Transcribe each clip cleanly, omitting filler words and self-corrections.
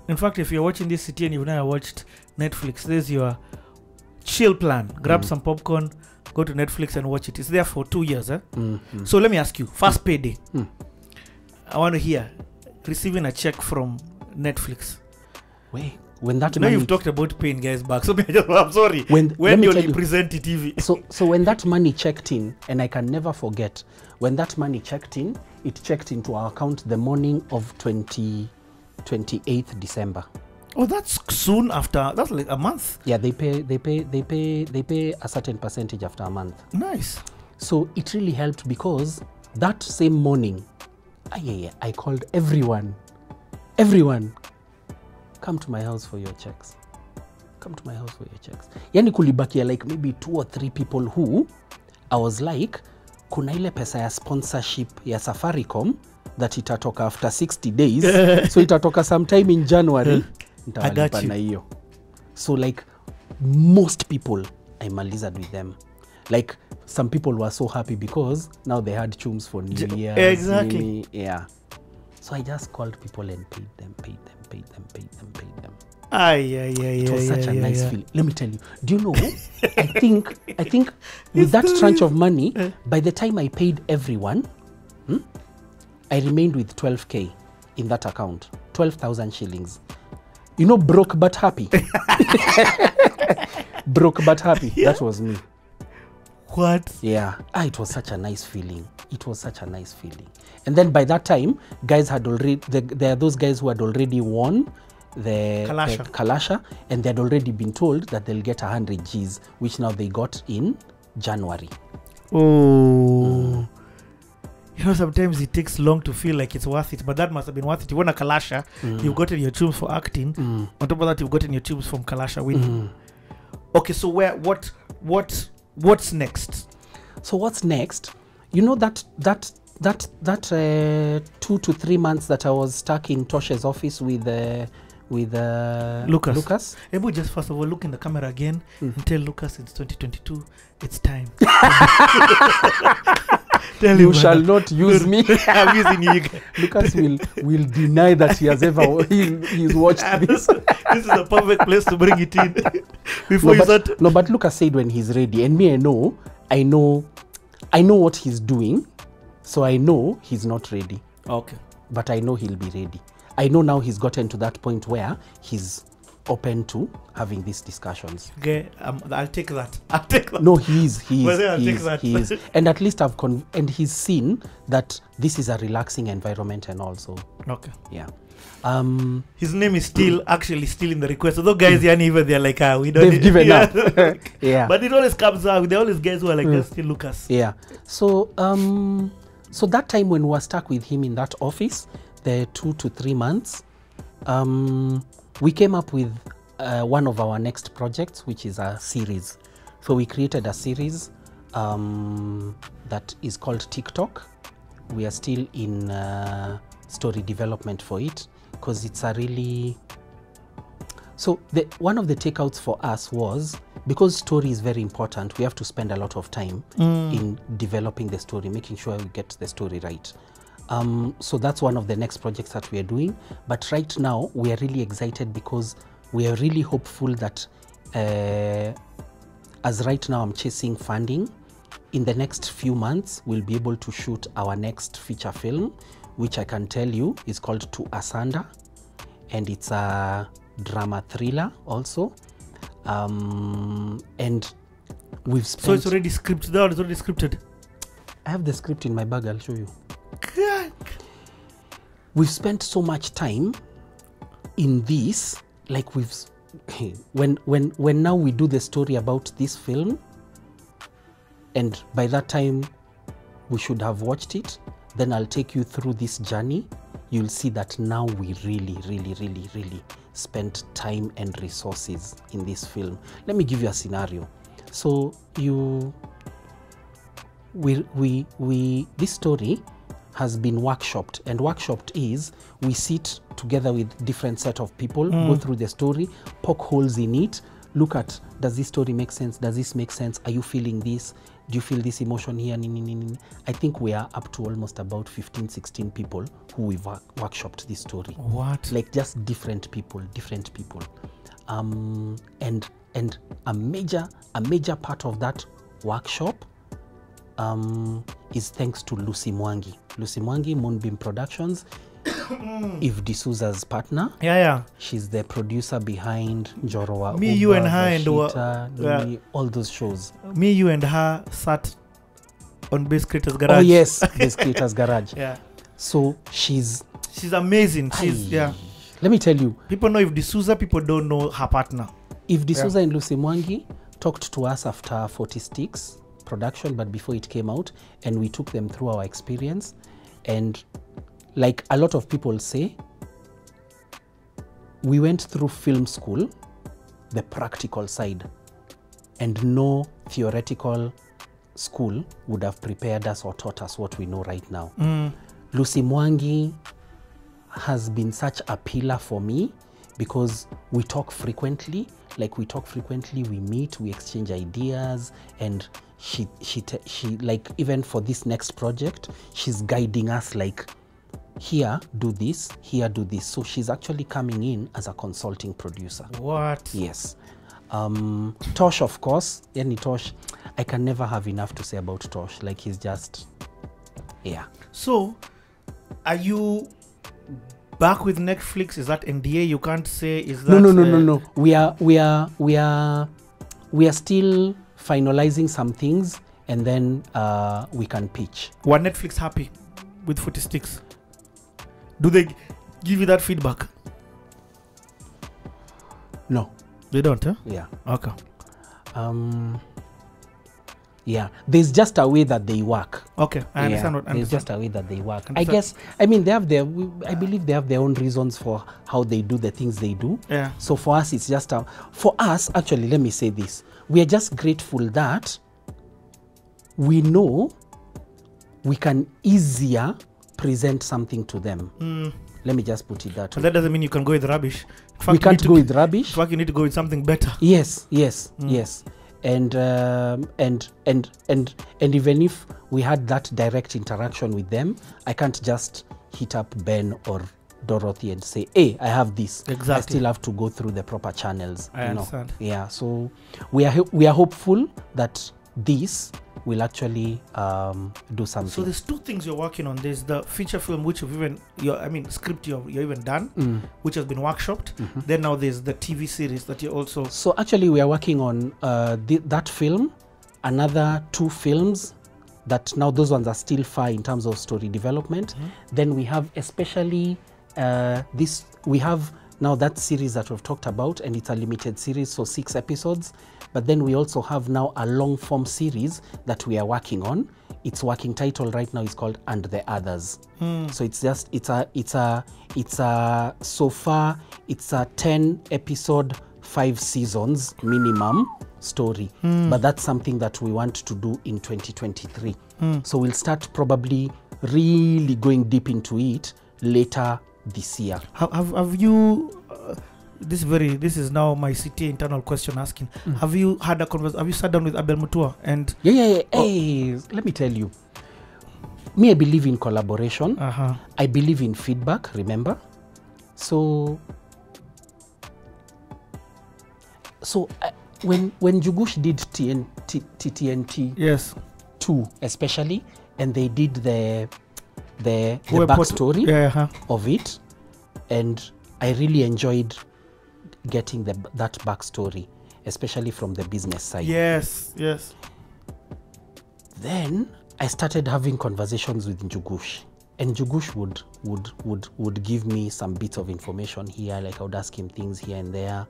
In fact, if you're watching this city and you've never watched Netflix, there's your chill plan. Grab some popcorn, go to Netflix and watch it. It's there for 2 years. So let me ask you, first payday. I want to hear receiving a check from Netflix. Wait, when that now money, you've talked about paying guys back. So I'm sorry. When you only present it TV. So when that money checked in, and I can never forget, when that money checked in, it checked into our account the morning of 28th December. Oh, that's soon after. That's like a month. Yeah, they pay a certain percentage after a month. Nice. So it really helped because that same morning, I called everyone. Come to my house for your checks. Come to my house for your checks. Yani kulibakia like maybe 2 or 3 people who I was like, kuna ile pesa ya sponsorship ya Safaricom that itatoka after 60 days. So itatoka sometime in January. I got you. Na hiyo. So like most people, I malized with them. Like some people were so happy because now they had chums for New Year. Exactly. Yeah. So I just called people and paid them. It was such a nice feeling. Let me tell you. Do you know? I think with that tranche of money, by the time I paid everyone, I remained with 12K in that account. 12,000 shillings. You know, broke but happy. Broke but happy. Yeah. That was me. What? Yeah. It was such a nice feeling. And then by that time, guys had already, there are those guys who had already won the Kalasha, and they had already been told that they'll get 100 Gs, which now they got in January. Oh. You know, sometimes it takes long to feel like it's worth it, but that must have been worth it. You won a Kalasha, you've gotten your tunes for acting. On top of that, you've gotten your tunes from Kalasha winning. Okay, so what's next? So what's next? You know that 2 to 3 months that I was stuck in Tosh's office with Lucas. Maybe just first of all look in the camera again and tell Lucas it's 2022. It's time. Tell you shall not use me. I'm using you. Lucas will deny that he has ever he's watched this. This is a perfect place to bring it in. But Lucas said when he's ready, and me I know what he's doing, so I know he's not ready. Okay. But I know he'll be ready. I know now he's gotten to that point where he's open to having these discussions. Okay, I'll take that. No, he is. And at least and he's seen that this is a relaxing environment and also. Okay. Yeah. His name is still in the request. So those guys, even they're like, we don't. They've given up. Yeah. But it always comes out. There are always guys who are like, that's still Lucas. Yeah. So so that time when we were stuck with him in that office, the 2 to 3 months, we came up with one of our next projects, which is a series. So we created a series that is called TikTok. We are still in story development for it because it's a really... So one of the takeouts for us was, because story is very important, we have to spend a lot of time in developing the story, making sure we get the story right. So that's one of the next projects that we are doing. But right now, we are really excited because we are really hopeful that as right now I'm chasing funding, in the next few months, we'll be able to shoot our next feature film, which I can tell you is called To Asanda. And it's a drama thriller also. And we've spent... So it's already scripted out, it's already scripted? I have the script in my bag, I'll show you. We've spent so much time in this, like when now we do the story about this film, and by that time we should have watched it, then I'll take you through this journey. You'll see that now we really spent time and resources in this film. Let me give you a scenario. So this story has been workshopped, and workshopped is we sit together with different set of people, go through the story, poke holes in it, look at, does this story make sense? Does this make sense? Are you feeling this? Do you feel this emotion here? I think we are up to almost about 15, 16 people who we've workshopped this story. What? Like just different people. And a major part of that workshop is thanks to Lucy Mwangi. Lucy Mwangi, Moonbeam Productions, Eve D'Souza's partner. Yeah. She's the producer behind Njorowa. Me, Uba, you and her Bashita, all those shows. Me, you and her sat on Base Creators Garage. Oh yes, Base Creators Garage. Yeah. So she's amazing. Let me tell you. People know Eve D'Souza, people don't know her partner. Eve D'Souza and Lucy Mwangi talked to us after 40 Sticks production, but before it came out, and we took them through our experience. And like a lot of people say, we went through film school, the practical side, and no theoretical school would have prepared us or taught us what we know right now. Lucy Mwangi has been such a pillar for me because we talk frequently. We meet, we exchange ideas, and she like, even for this next project, she's guiding us like, here do this, here do this. So she's actually coming in as a consulting producer. What? Yes. Tosh, of course. Tosh, I can never have enough to say about Tosh. Like, he's just, yeah. So, are you back with Netflix? Is that NDA? You can't say. Is that no. We are still finalizing some things, and then we can pitch. Were Netflix happy with 40 Sticks? Do they give you that feedback? No. They don't, huh? Yeah. Okay. Yeah. There's just a way that they work. Okay. I understand. There's just a way that they work. I guess, I mean, they have I believe they have their own reasons for how they do the things they do. Yeah. So for us, it's just for us, actually, let me say this. We are just grateful that we know we can easier present something to them. Let me just put it that way. But that doesn't mean you can go with rubbish. In fact, we can't go with rubbish. In fact, you need to go with something better. Yes. And even if we had that direct interaction with them, I can't just hit up Ben or Dorothy and say, hey, I have this. Exactly. I still have to go through the proper channels. I understand. Yeah, so we are hopeful that this will actually do something. So there's two things you're working on. There's the feature film, which you've even, script you're even done, which has been workshopped. Then now there's the TV series that you also... So actually we are working on that film, another 2 films that now those ones are still far in terms of story development. Then we have especially we have now that series that we've talked about, and it's a limited series, so 6 episodes. But then we also have now a long form series that we are working on. Its working title right now is called And the Others. So so far it's a 10 episode, 5 seasons minimum story. But that's something that we want to do in 2023. So we'll start probably really going deep into it later this year. Have you this is now my CTA internal question asking, have you had a conversation, have you sat down with Abel Mutua? And Hey, let me tell you, me, I believe in collaboration. I believe in feedback, remember? So when Jugush did TNT yes 2 especially, and they did the backstory of it, and I really enjoyed getting that backstory, especially from the business side. Yes. Then I started having conversations with Jugush, and Jugush would give me some bits of information here, like I would ask him things here and there.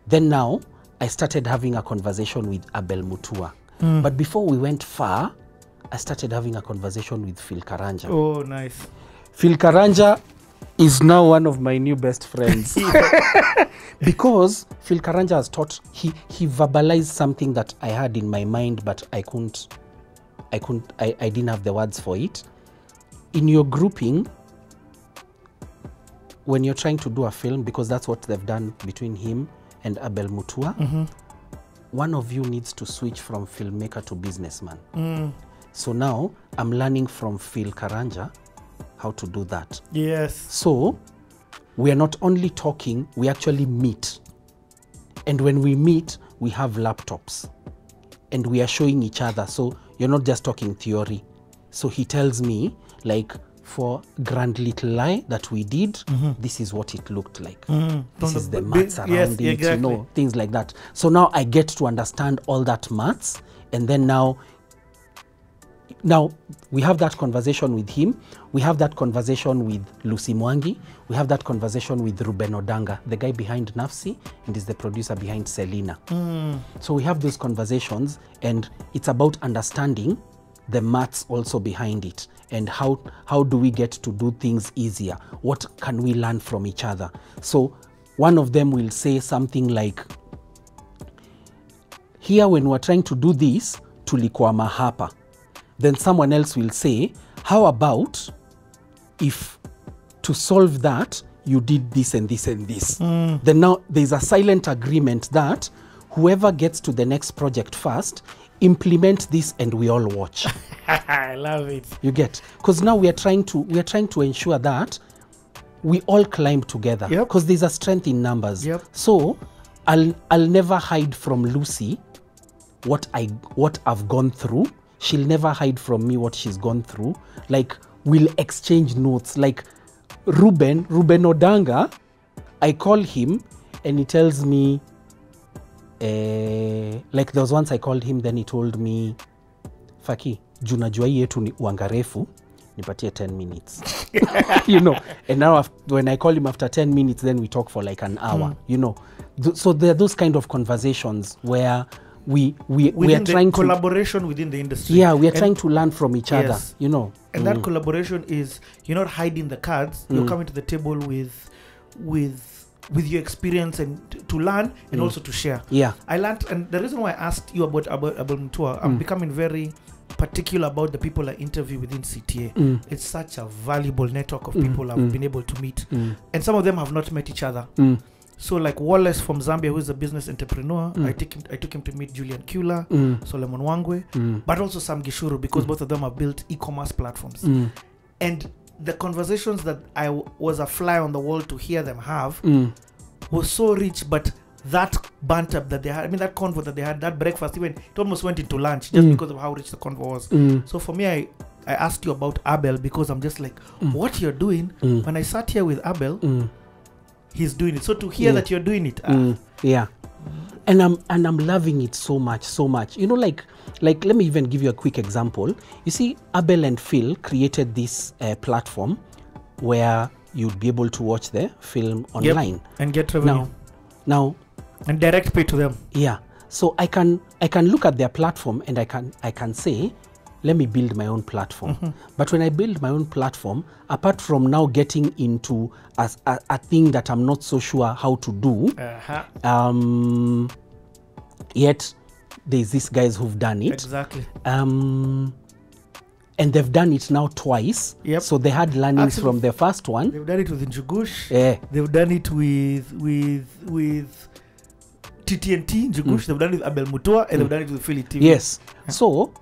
Then now I started having a conversation with Abel Mutua. But before we went far, I started having a conversation with Phil Karanja. Oh, nice. Phil Karanja is now one of my new best friends. Because Phil Karanja has taught, he verbalized something that I had in my mind, but I didn't have the words for it. In your grouping, when you're trying to do a film, because that's what they've done between him and Abel Mutua, one of you needs to switch from filmmaker to businessman. So now I'm learning from Phil Karanja how to do that. Yes. So we are not only talking, we actually meet. And when we meet, we have laptops and we are showing each other. So you're not just talking theory. So he tells me, like, for Grand Little Lie that we did, this is what it looked like. This is the maths around it, exactly. you know, things like that. So now I get to understand all that maths, and then now we have that conversation with him. We have that conversation with Lucy Mwangi. We have that conversation with Ruben Odanga, the guy behind Nafsi and is the producer behind Selena. So we have those conversations, and it's about understanding the maths also behind it, and how do we get to do things easier? What can we learn from each other? So one of them will say something like, here when we're trying to do this, tulikwama hapa. Then someone else will say, how about if to solve that, you did this and this and this? Then now there's a silent agreement that whoever gets to the next project first, implement this and we all watch. I love it. You get? Because now we are trying to ensure that we all climb together. Because there's a strength in numbers. So I'll never hide from Lucy what I've gone through. She'll never hide from me what she's gone through. Like, we'll exchange notes. Like Ruben Odanga, I call him and he tells me, like there was once I called him, then he told me, Fakii, junajua yetu ni wangarefu, nipatie 10 minutes. You know, and now when I call him after 10 minutes, then we talk for like an hour, you know. So there are those kind of conversations where we are trying to collaboration within the industry. Yeah, we are trying to learn from each other, you know. And that collaboration is, you're not hiding the cards, you're coming to the table with your experience and to learn and also to share. I learned, and the reason why I asked you about Mtua, I'm becoming very particular about the people I interview within CTA. It's such a valuable network of people I've been able to meet, and some of them have not met each other. So like Wallace from Zambia, who is a business entrepreneur, I took him to meet Julian Kula, Solomon Wangwe, but also Sam Gishuru, because both of them have built e-commerce platforms. And the conversations that I was a fly on the wall to hear them have was so rich, but that banter that they had, I mean that convo that they had, that breakfast, even it almost went into lunch just because of how rich the convo was. So for me, I asked you about Abel because I'm just like, what you're doing, when I sat here with Abel, he's doing it. So to hear that you're doing it, and I'm loving it so much. You know, like let me even give you a quick example. You see, Abel and Phil created this platform where you'd be able to watch the film online and get revenue. Now and direct pay to them. So I can look at their platform and I can say, let me build my own platform. But when I build my own platform, apart from now getting into a thing that I'm not so sure how to do, yet there's these guys who've done it. Exactly. And they've done it now twice. So they had learnings from the first one. They've done it with Njugush. They've done it with TTNT Njugush. They've done it with Abel Mutua, and they've done it with Philly TV. So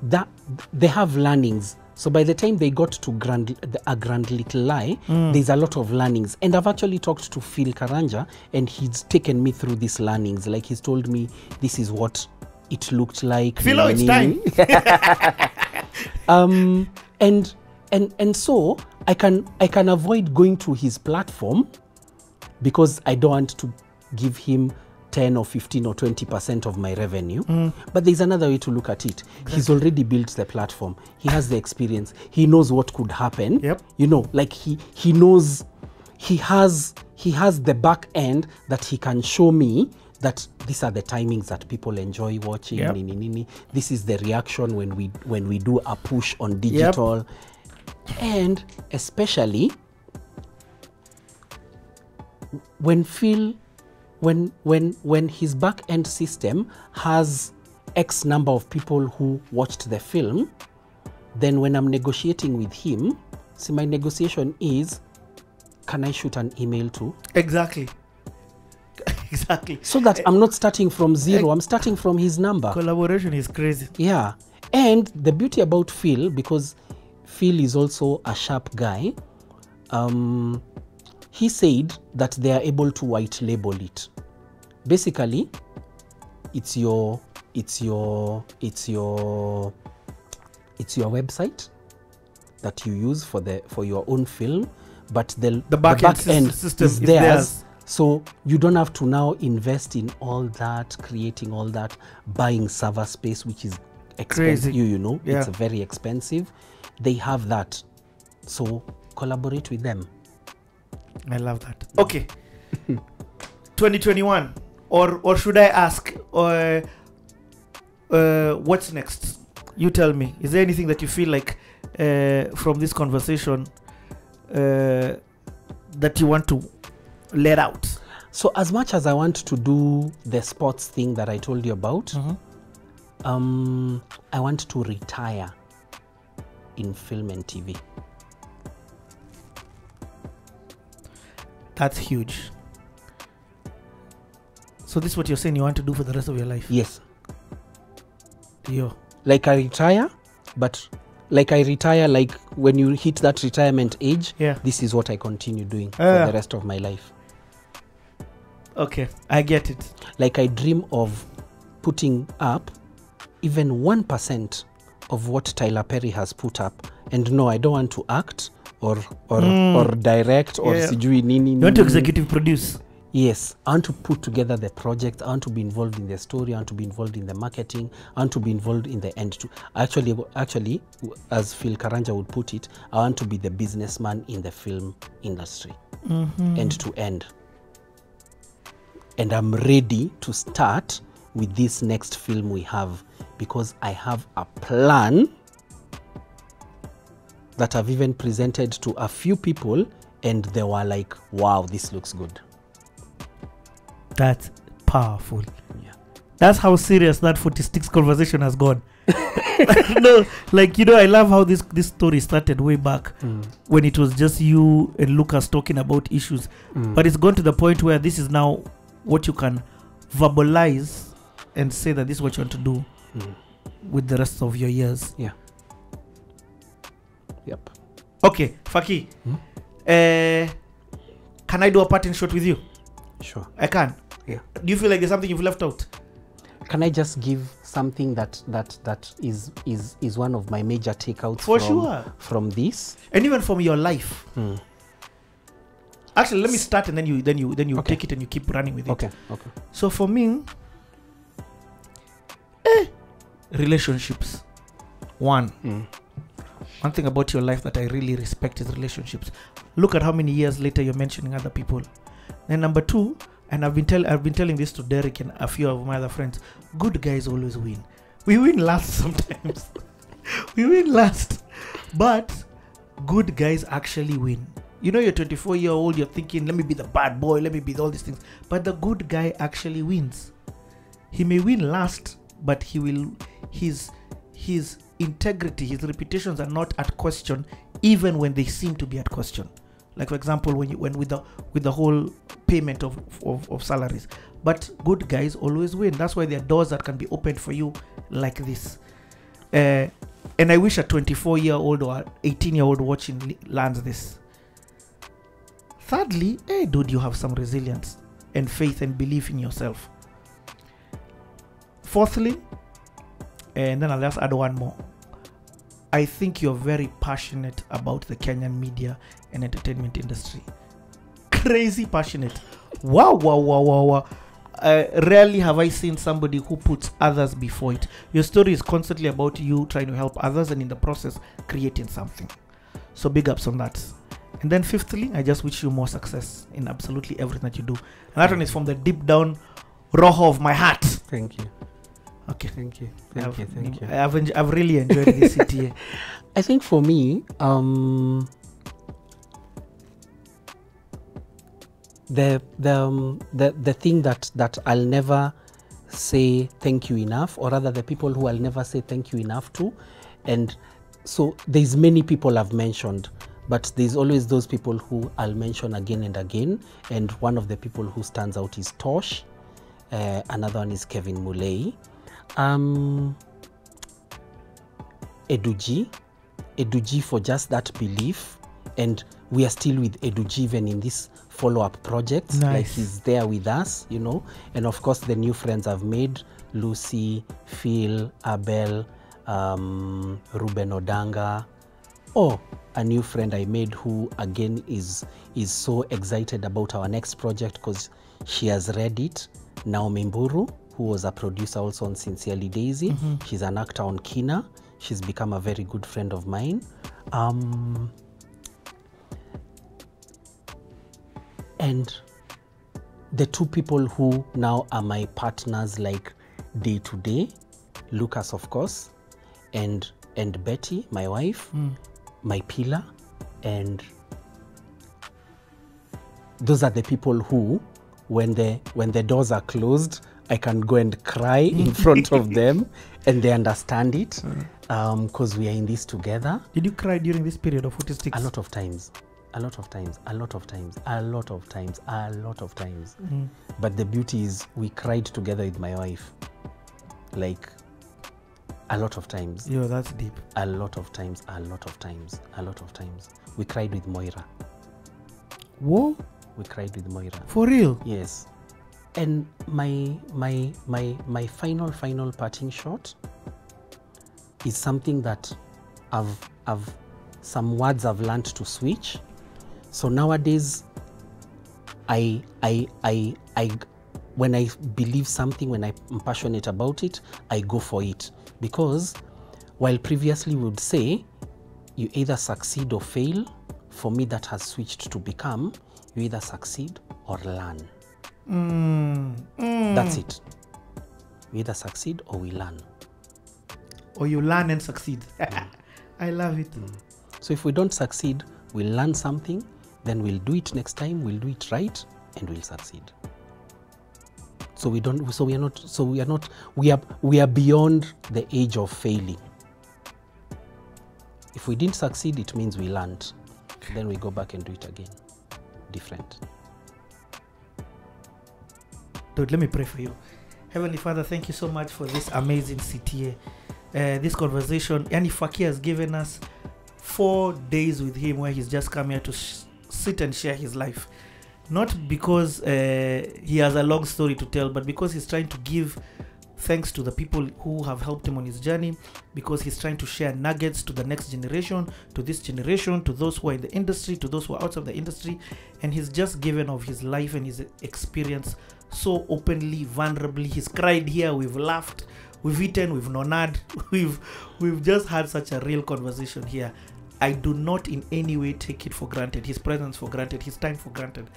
that they have learnings. So by the time they got to a Grand Little Lie, there's a lot of learnings. And I've actually talked to Phil Karanja, and he's taken me through these learnings. Like he's told me this is what it looked like. Phil, it's time. And so I can avoid going to his platform because I don't want to give him 10 or 15 or 20% of my revenue. But there's another way to look at it. He's already built the platform. He has the experience. He knows what could happen. You know, like he knows, he has the back end that he can show me that these are the timings that people enjoy watching. This is the reaction when we do a push on digital. And especially when his back end system has X number of people who watched the film, then when I'm negotiating with him, see, my negotiation is, can I shoot an email to? Exactly. Exactly. So that I'm not starting from zero, I'm starting from his number. Collaboration is crazy. Yeah. And the beauty about Phil, because Phil is also a sharp guy, he said that they are able to white label it. Basically, it's your website that you use for your own film, but the back end system is theirs. So you don't have to now invest in all that, creating all that, buying server space, which is expensive. You know, it's very expensive. They have that. So collaborate with them. I love that. Okay. 2021, or should I ask, what's next? You tell me. Is there anything that you feel like from this conversation that you want to let out? So as much as I want to do the sports thing that I told you about, I want to retire in film and TV. That's huge. So this is what you're saying you want to do for the rest of your life? Yes. Yo. Like I retire, but like when you hit that retirement age, this is what I continue doing for the rest of my life. Okay, I get it. Like I dream of putting up even 1% of what Tyler Perry has put up. And no, I don't want to act or direct or sijui nini. You want to executive produce? Yes, I want to put together the project. I want to be involved in the story. I want to be involved in the marketing. I want to be involved in the end too. Actually, as Phil Karanja would put it, I want to be the businessman in the film industry, end to end. And I'm ready to start with this next film we have, because I have a plan that I've even presented to a few people, and they were like, wow, this looks good. That's powerful. Yeah. That's how serious that 46 conversation has gone. No, like, you know, I love how this story started way back when it was just you and Lucas talking about issues. But it's gone to the point where this is now what you can verbalize and say that this is what you want to do with the rest of your years. Yeah. Yep. Okay, Fakii. Can I do a parting shot with you? Sure. I can. Yeah. Do you feel like there's something you've left out? Can I just give something that is one of my major takeouts from this, and even from your life? Actually, let me start, and then you take it and you keep running with it. Okay. So for me, relationships. One thing about your life that I really respect is relationships. Look at how many years later you're mentioning other people. Then number two, and I've been telling this to Derek and a few of my other friends, good guys always win. We win last sometimes. We win last. But good guys actually win. You know, you're 24-year-old, you're thinking, let me be the bad boy, let me be all these things. But the good guy actually wins. He may win last, but his integrity, his reputations are not at question, even when they seem to be at question. Like, for example, when with the whole payment of salaries. But good guys always win. That's why there are doors that can be opened for you like this. And I wish a 24-year-old or 18-year-old watching learns this. Thirdly, dude, you have some resilience and faith and belief in yourself. Fourthly, and then I'll just add one more. I think you're very passionate about the Kenyan media and entertainment industry. Crazy passionate. Wow. Rarely have I seen somebody who puts others before it. Your story is constantly about you trying to help others and in the process creating something. So big ups on that. And then fifthly, I just wish you more success in absolutely everything that you do. And that one is from the deep down roho of my heart. Thank you. Okay. Thank you. I've really enjoyed this CTA. I think for me, the thing that I'll never say thank you enough, or rather the people who I'll never say thank you enough to, and so there's many people I've mentioned, But there's always those people who I'll mention again and again. And one of the people who stands out is Tosh. Another one is Kevin Mulei. Eduji for just that belief. And we are still with Eduji even in this follow-up projects. Nice. Like he's there with us, you know. And of course the new friends I've made, Lucy, Phil, Abel, Ruben Odanga. Oh, a new friend I made who again is so excited about our next project because she has read it. Naomi Mburu, who was a producer also on Sincerely Daisy. She's an actor on Kina. She's become a very good friend of mine. And the two people who now are my partners like day to day, Lucas of course, and Betty, my wife, my pillar, and those are the people who, when the doors are closed, I can go and cry in front of them, and they understand it, because we are in this together. Did you cry during this period of 46? A lot of times. But the beauty is we cried together with my wife, like a lot of times. Yeah, that's deep. A lot of times. We cried with Moira. Whoa. We cried with Moira. For real? Yes. And my final parting shot is something that some words I've learned to switch. So nowadays, when I believe something, when I'm passionate about it, I go for it. Because while previously we would say, you either succeed or fail, for me that has switched to become, you either succeed or learn. That's it. We either succeed or we learn. Or you learn and succeed. I love it. So if we don't succeed, we'll learn something, then we'll do it next time, we'll do it right, and we'll succeed. So we are beyond the age of failing. If we didn't succeed, it means we learned. Then we go back and do it again. Different. Dude, let me pray for you. Heavenly Father, thank you so much for this amazing CTA. This conversation, Yani Fakii has given us 4 days with him where he's just come here to sit and share his life. Not because he has a long story to tell, but because he's trying to give thanks to the people who have helped him on his journey, because he's trying to share nuggets to the next generation, to this generation, to those who are in the industry, to those who are outside the industry. And he's just given of his life and his experience so openly, vulnerably. He's cried here, we've laughed, we've eaten, we've nonad, we've just had such a real conversation here. I do not in any way take it for granted, his presence for granted, his time for granted,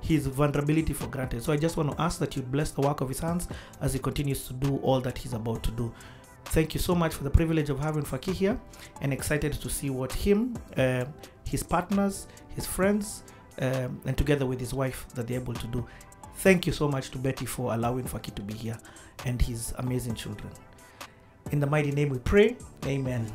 his vulnerability for granted. So I just want to ask that you bless the work of his hands as he continues to do all that he's about to do. Thank you so much for the privilege of having Fakii here, and excited to see what him, his partners, his friends, and together with his wife that they're able to do. Thank you so much to Betty for allowing Fakii to be here and his amazing children. In the mighty name we pray, amen.